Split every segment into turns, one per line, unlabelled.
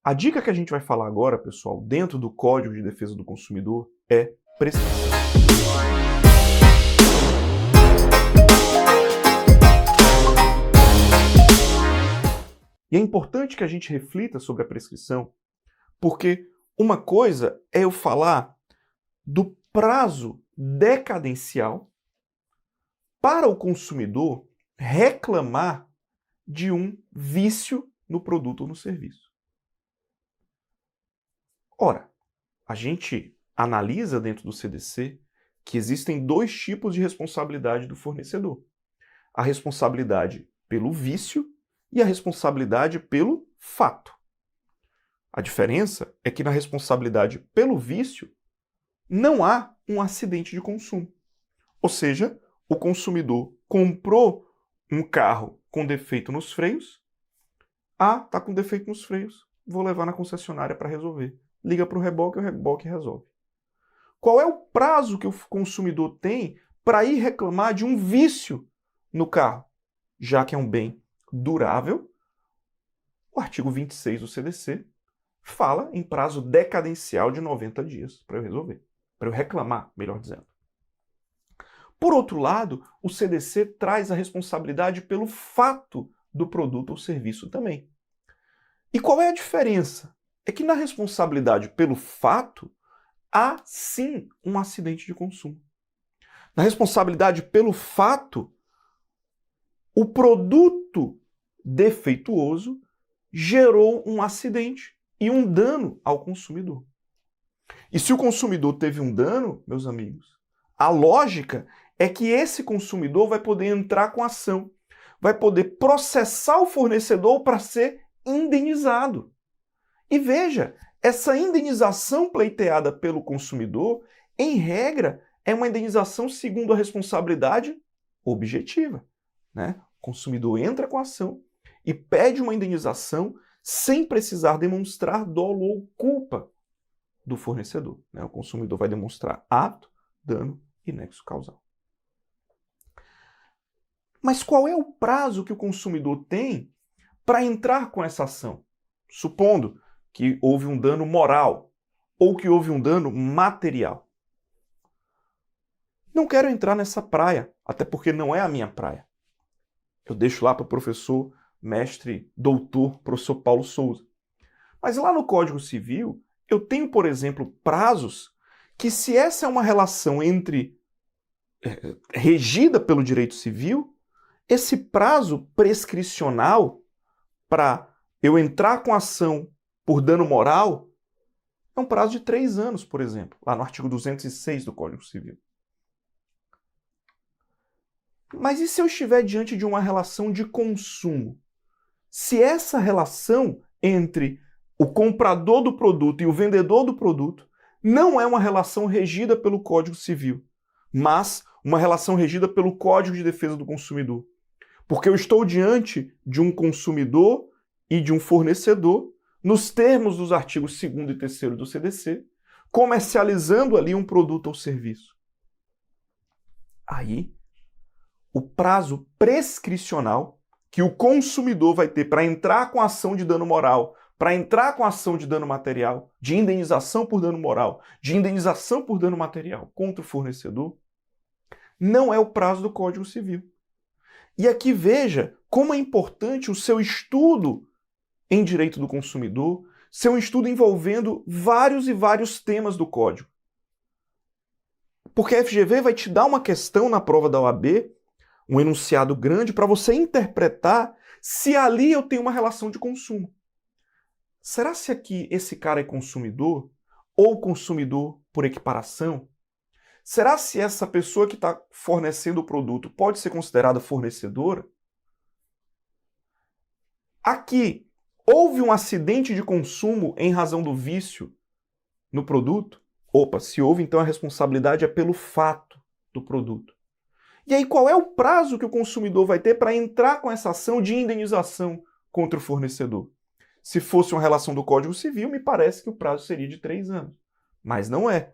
A dica que a gente vai falar agora, pessoal, dentro do Código de Defesa do Consumidor é prescrição. E é importante que a gente reflita sobre a prescrição, porque uma coisa é eu falar do prazo decadencial para o consumidor reclamar de um vício no produto ou no serviço. Ora, a gente analisa dentro do CDC que existem dois tipos de responsabilidade do fornecedor. A responsabilidade pelo vício e a responsabilidade pelo fato. A diferença é que na responsabilidade pelo vício não há um acidente de consumo. Ou seja, o consumidor comprou um carro com defeito nos freios. Está com defeito nos freios, vou levar na concessionária para resolver. Liga para o reboque resolve. Qual é o prazo que o consumidor tem para ir reclamar de um vício no carro? Já que é um bem durável, o artigo 26 do CDC fala em prazo decadencial de 90 dias para eu resolver, para eu reclamar, melhor dizendo. Por outro lado, o CDC traz a responsabilidade pelo fato do produto ou serviço também. E qual é a diferença? É que na responsabilidade pelo fato, há sim um acidente de consumo. Na responsabilidade pelo fato, o produto defeituoso gerou um acidente e um dano ao consumidor. E se o consumidor teve um dano, meus amigos, a lógica é que esse consumidor vai poder entrar com ação, vai poder processar o fornecedor para ser indenizado. E veja, essa indenização pleiteada pelo consumidor, em regra, é uma indenização segundo a responsabilidade objetiva, né? O consumidor entra com a ação e pede uma indenização sem precisar demonstrar dolo ou culpa do fornecedor, né? O consumidor vai demonstrar ato, dano e nexo causal. Mas qual é o prazo que o consumidor tem para entrar com essa ação? Supondo que houve um dano moral ou que houve um dano material. Não quero entrar nessa praia, até porque não é a minha praia. Eu deixo lá para o professor, mestre, doutor, professor Paulo Souza. Mas lá no Código Civil, eu tenho, por exemplo, prazos que, se essa é uma relação regida pelo direito civil, esse prazo prescricional para eu entrar com ação por dano moral é um prazo de 3 anos, por exemplo, lá no artigo 206 do Código Civil. Mas e se eu estiver diante de uma relação de consumo? Se essa relação entre o comprador do produto e o vendedor do produto não é uma relação regida pelo Código Civil, mas uma relação regida pelo Código de Defesa do Consumidor. Porque eu estou diante de um consumidor e de um fornecedor, nos termos dos artigos 2º e 3º do CDC, comercializando ali um produto ou serviço. Aí, o prazo prescricional que o consumidor vai ter para entrar com a ação de dano moral, para entrar com a ação de dano material, de indenização por dano moral, de indenização por dano material contra o fornecedor, não é o prazo do Código Civil. E aqui veja como é importante o seu estudo em direito do consumidor, seu estudo envolvendo vários e vários temas do Código. Porque a FGV vai te dar uma questão na prova da OAB, um enunciado grande, para você interpretar se ali eu tenho uma relação de consumo. Será se aqui esse cara é consumidor ou consumidor por equiparação? Será se essa pessoa que está fornecendo o produto pode ser considerada fornecedora? Aqui, houve um acidente de consumo em razão do vício no produto? Opa, se houve, então a responsabilidade é pelo fato do produto. E aí, qual é o prazo que o consumidor vai ter para entrar com essa ação de indenização contra o fornecedor? Se fosse uma relação do Código Civil, me parece que o prazo seria de 3 anos. Mas não é.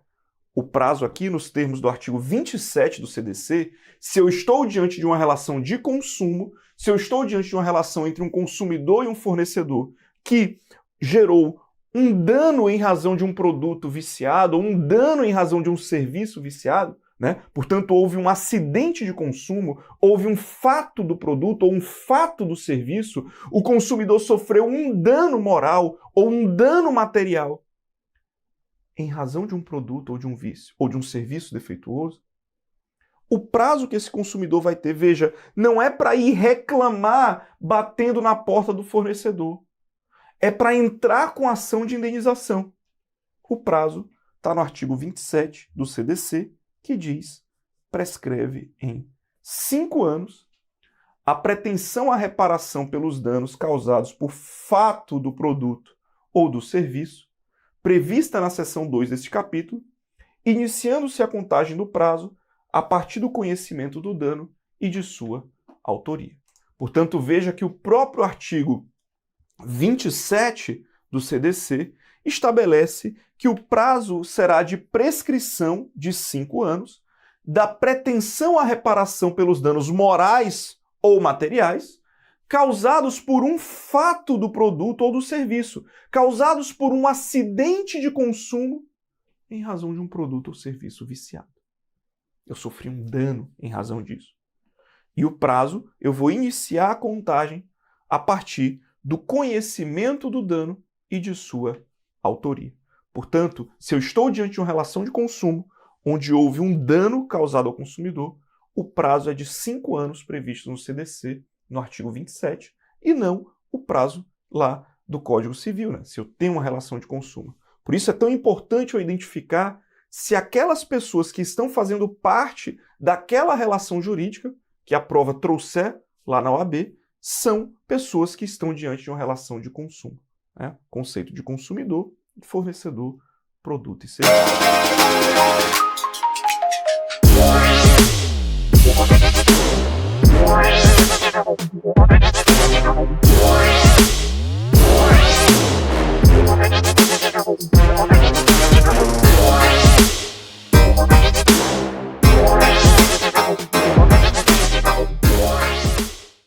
O prazo aqui, nos termos do artigo 27 do CDC, se eu estou diante de uma relação de consumo, se eu estou diante de uma relação entre um consumidor e um fornecedor, que gerou um dano em razão de um produto viciado, ou um dano em razão de um serviço viciado, né? Portanto, houve um acidente de consumo, houve um fato do produto ou um fato do serviço, o consumidor sofreu um dano moral ou um dano material em razão de um produto ou de um vício ou de um serviço defeituoso, o prazo que esse consumidor vai ter, veja, não é para ir reclamar batendo na porta do fornecedor. É para entrar com ação de indenização. O prazo está no artigo 27 do CDC, que diz, prescreve em 5 anos a pretensão à reparação pelos danos causados por fato do produto ou do serviço, prevista na seção 2 deste capítulo, iniciando-se a contagem do prazo a partir do conhecimento do dano e de sua autoria. Portanto, veja que o próprio artigo 27 do CDC estabelece que o prazo será de prescrição de 5 anos da pretensão à reparação pelos danos morais ou materiais causados por um fato do produto ou do serviço, causados por um acidente de consumo em razão de um produto ou serviço viciado. Eu sofri um dano em razão disso. E o prazo, eu vou iniciar a contagem a partir do conhecimento do dano e de sua autoria. Portanto, se eu estou diante de uma relação de consumo onde houve um dano causado ao consumidor, o prazo é de 5 anos previsto no CDC, no artigo 27, e não o prazo lá do Código Civil, né? Se eu tenho uma relação de consumo. Por isso é tão importante eu identificar se aquelas pessoas que estão fazendo parte daquela relação jurídica que a prova trouxer lá na OAB são pessoas que estão diante de uma relação de consumo, né? Conceito de consumidor, fornecedor, produto e serviço.